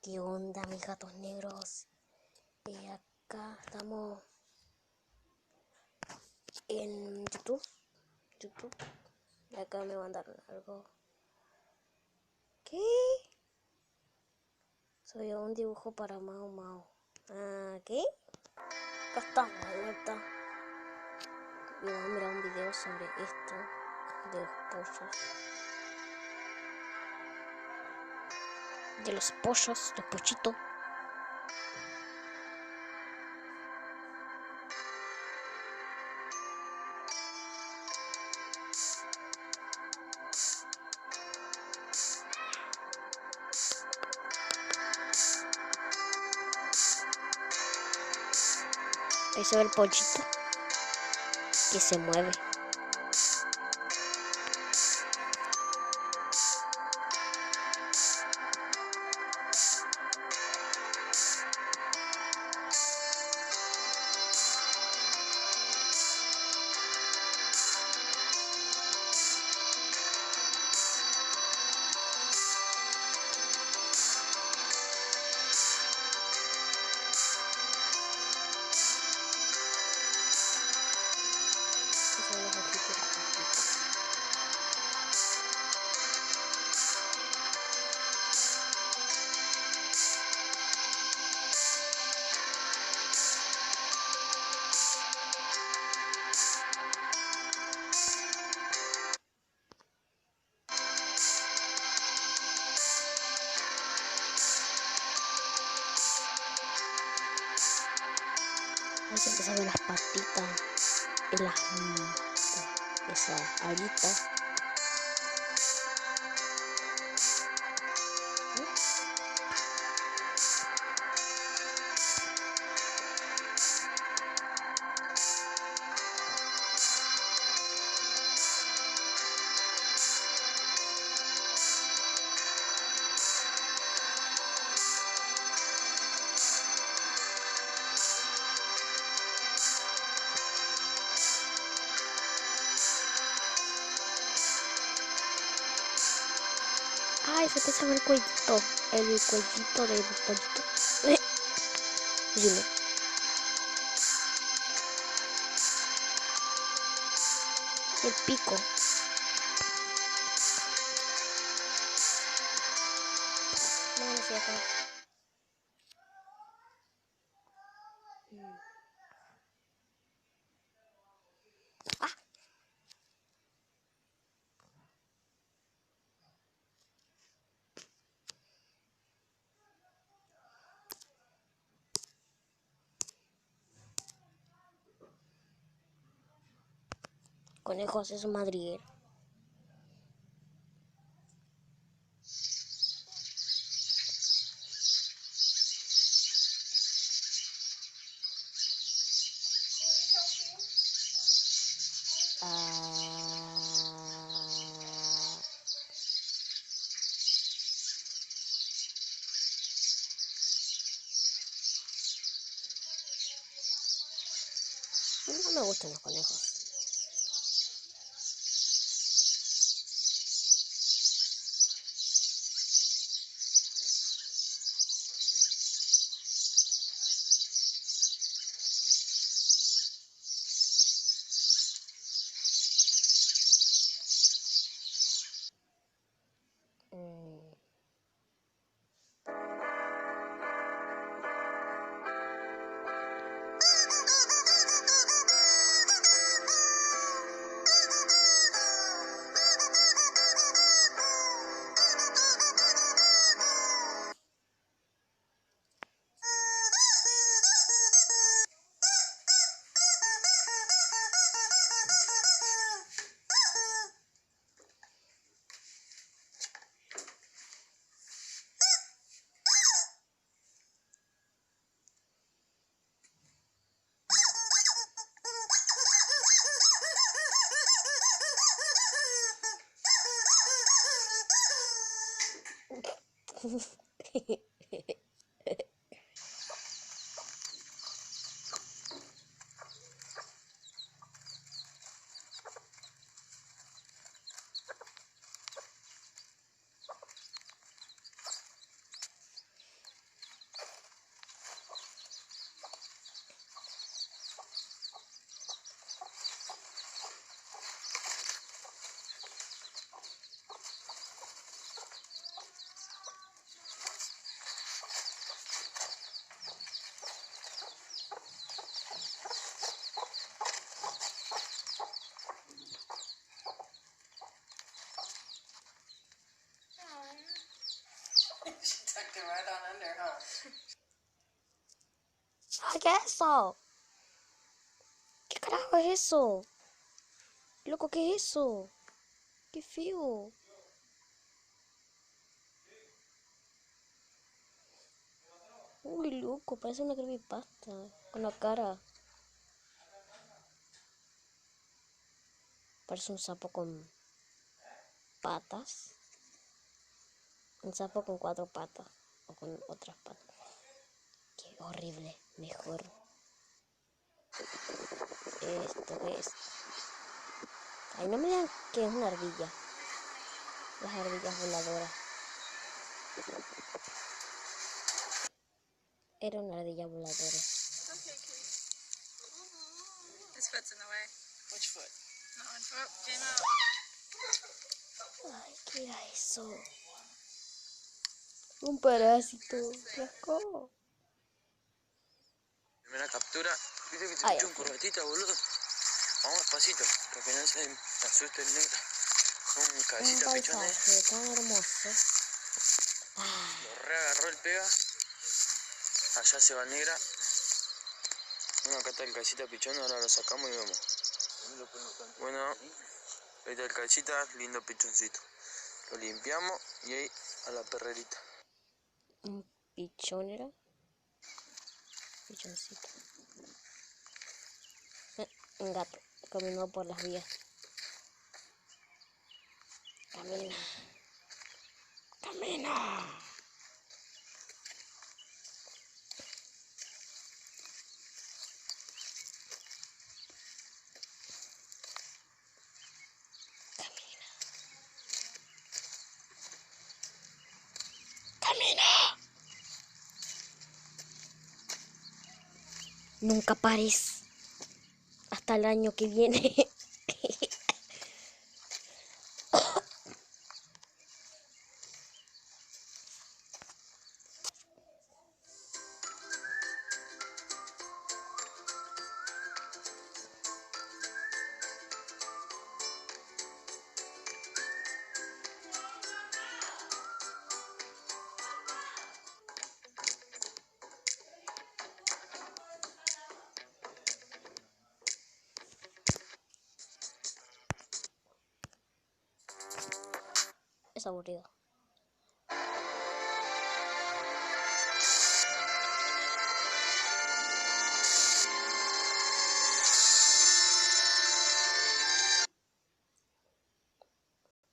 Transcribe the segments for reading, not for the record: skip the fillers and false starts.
¿Qué onda, mis gatos negros? Acá estamos en YouTube. Y acá me mandaron algo. ¿Qué? Soy un dibujo para Mao Mao. ¿Qué? Acá estamos de vuelta. Y vamos a mirar un video sobre esto de los pollos. De los pollos, los pochitos. Ahí se ve el pollito que se mueve. Son los ojitos de las patitas. Ahí se empieza a ver las patitas y esas alitas. Ay, se empieza a ver el cuellito del pollito. Dime. El pico. No sé acá. Ah. Conejos es un madriguero. No me gustan los conejos. Ay, ¿qué es eso? ¿Qué carajo es eso? Loco, ¿qué es eso? Qué feo. Uy, loco, parece una creepypasta. Con la cara. Parece un sapo con patas. Un sapo con 4 patas. O con otras patas. Qué horrible. Mejor. ¿Esto qué es? Ay, no me digan que es una ardilla. Las ardillas voladoras. Era una ardilla voladora. His foot's in the way. Which foot? No, oh, came out. Ay, ¿qué era eso? Un parásito. ¡Qué asco! Primera captura. Viste que te Ay, echó un corbatita, boludo. Vamos despacito, que apenas se asuste el negro. Un un cabecita pichón, paisaje tan hermoso. Lo reagarró el pega. Allá se va negra. Bueno, acá está el cabecita pichón, ahora lo sacamos y vemos. Bueno, ahí está el cabecita, lindo pichoncito. Lo limpiamos y ahí a la perrerita. Un pichón era. Pichoncito. Un gato. Caminó por las vías. Camina. Camina. Camina. Nunca pares. Hasta el año que viene. Es aburrido.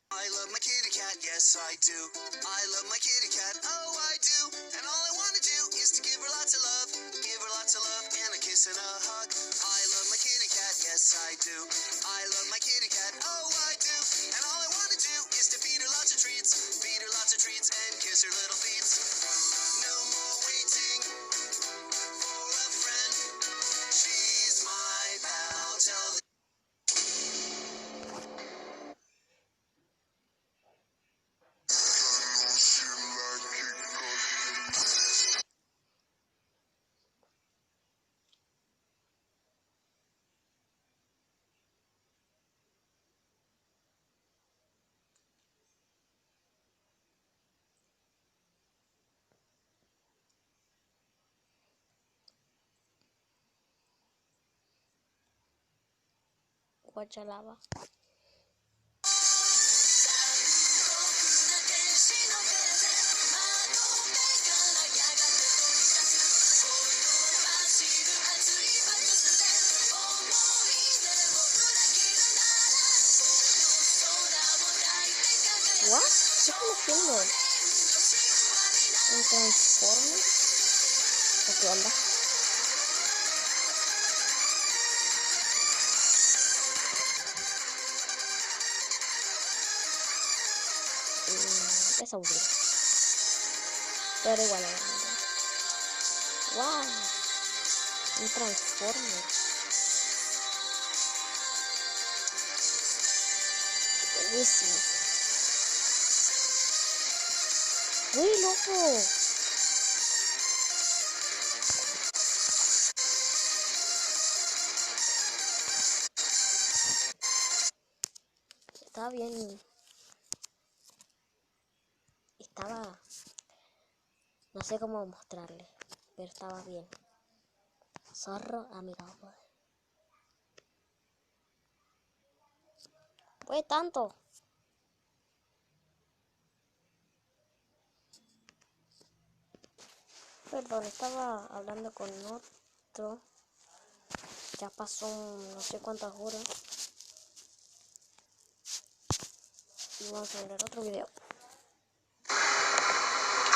I love my kitty cat, yes I do. I love my kitty cat, oh I do. And all I want to do is to give her lots of love, and a kiss and a hug. I love my kitty cat, yes I do. I love my kitty cat, oh I do. And all I want to do is to feed her lots of treats, and kiss her little feet. No more waiting for a friend. She's my pal, tell the Guachalaba. ¿What? ¿Qué están haciendo? ¿Un transforme? ¿O qué onda? Es aburrido. Pero igual es grande. ¡Wow! Un transformer. Buenísimo. ¡Uy, loco! Estaba bien. Estaba No sé cómo mostrarle, pero estaba bien. Zorro amigable. Fue tanto. Perdón, estaba hablando con otro. Ya pasó no sé cuántas horas. Y vamos a ver otro video.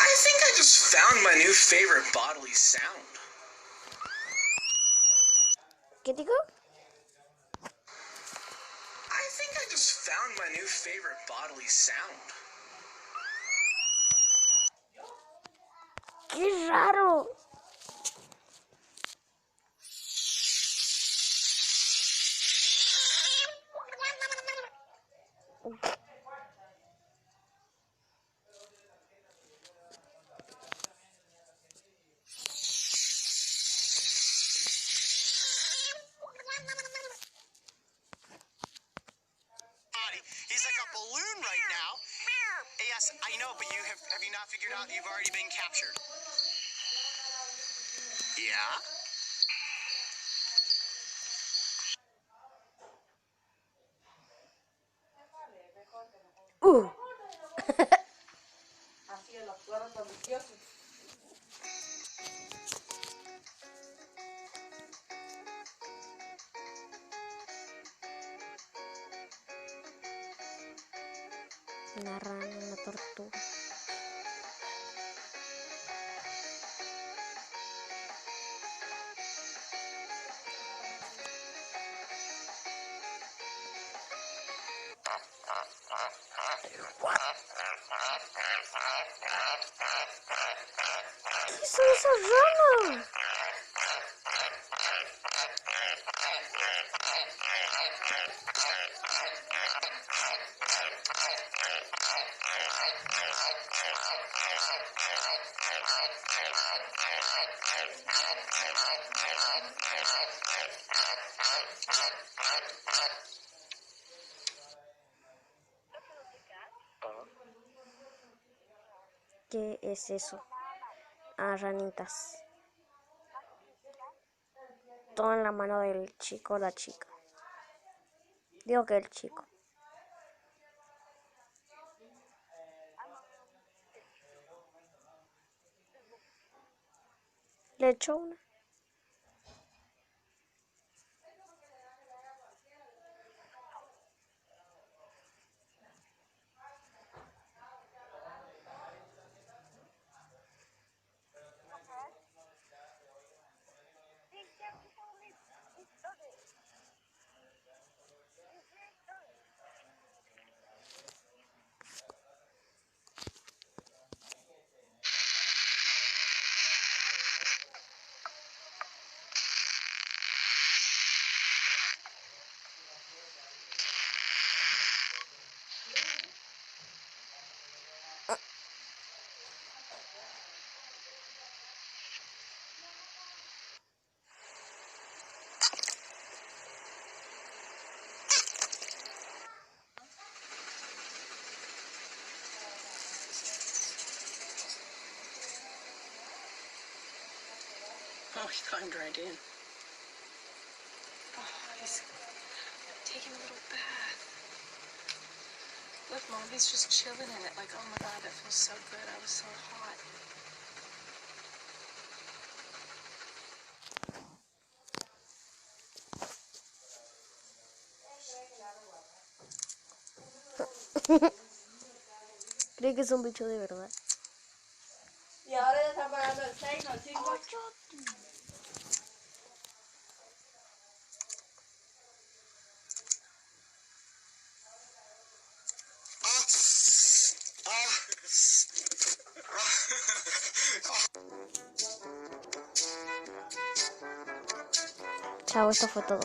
I think I just found my new favorite bodily sound. ¿Qué digo? I think I just found my new favorite bodily sound. ¡Qué raro! He's like a balloon right now. Yes, I know, but have you not figured out you've already been captured? Yeah? Una rana, una tortuga. ¿Qué son esas ranas? ¿Qué es eso? Ah, ranitas. Todo en la mano del chico o la chica. Digo que el chico. Le echó una. Oh, he climbed right in. Oh, he's taking a little bath. Look, Mom, he's just chilling in it. Like, oh my God, that feels so good. I was so hot. Cree que es un bicho de verdad. Y ahora ya están pagando el 6, no el 5. Chao, esto fue todo.